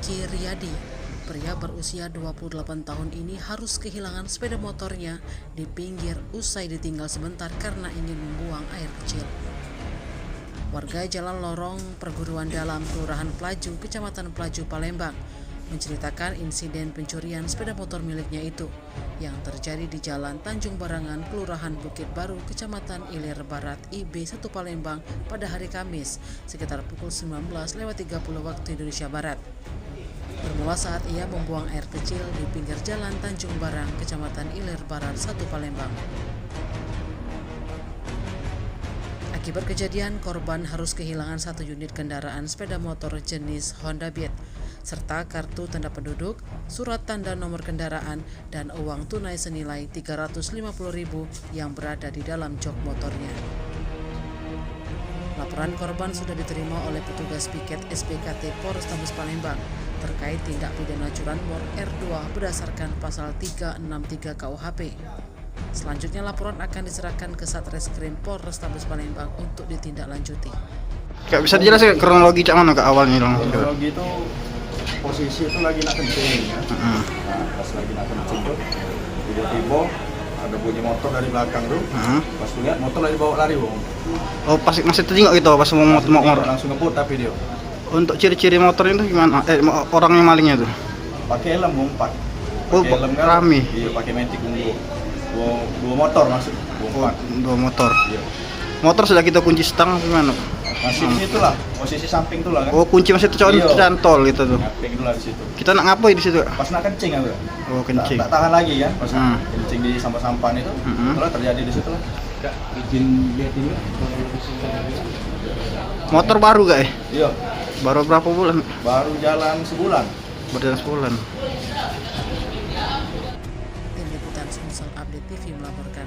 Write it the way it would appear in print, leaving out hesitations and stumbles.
Rizky Riyadi, pria berusia 28 tahun ini harus kehilangan sepeda motornya di pinggir usai ditinggal sebentar karena ingin membuang air kecil. Warga Jalan Lorong Perguruan Dalam, Kelurahan Pelaju, Kecamatan Pelaju, Palembang, menceritakan insiden pencurian sepeda motor miliknya itu yang terjadi di Jalan Tanjung Barangan, Kelurahan Bukit Baru, Kecamatan Ilir Barat, IB1 Palembang pada hari Kamis sekitar pukul 19.30 waktu Indonesia Barat. Bermula saat ia membuang air kecil di pinggir Jalan Tanjung Barang, Kecamatan Ilir Barat 1 Palembang. Akibat kejadian, korban harus kehilangan 1 unit kendaraan sepeda motor jenis Honda Beat, serta kartu tanda penduduk, surat tanda nomor kendaraan, dan uang tunai senilai 350.000 yang berada di dalam jok motornya. Laporan korban sudah diterima oleh petugas piket SPKT Polrestabes Palembang terkait tindak pidana curanmor R2 berdasarkan pasal 363 KUHP. Selanjutnya laporan akan diserahkan ke Satreskrim Polrestabes Palembang untuk ditindaklanjuti. Kak, bisa dijelasin kronologi cak mana ke awalnya dong? Kronologi itu posisi itu lagi nak kencing ya. Nah, pas lagi nak kencing tuh tiba-tiba ada bunyi motor dari belakang tuh. Pas lihat motor lagi bawa lari, Bang. Oh, pas masih terjenguk gitu pas mau langsung ngebut tapi dia. Untuk ciri-ciri motornya itu gimana? Orangnya malingnya tuh? Pakai helm, Bang. Oh, Pakai helm kan? rame. Iya, pakai metik ungu. Dua motor masuk. Oh, 2 motor. Iya. Motor sudah kita kunci stang gimana? Masih di situ lah, posisi samping tuh lah kan. Oh, kunci masih tercantol Iya. cantol gitu tuh. Samping tuh lah di situ. Kita nak ngapain di situ? Pas nak kencing aku. Oh, kencing. Tak tahan lagi kan, pas kencing di sampah-sampah itu. Itulah terjadi di situ lah. Izin lihat ini. Motor baru gak ya? Iya, Baru berapa bulan? baru jalan sebulan. Berjalan sebulan. Tim Liputan Sumsel Update TV melaporkan.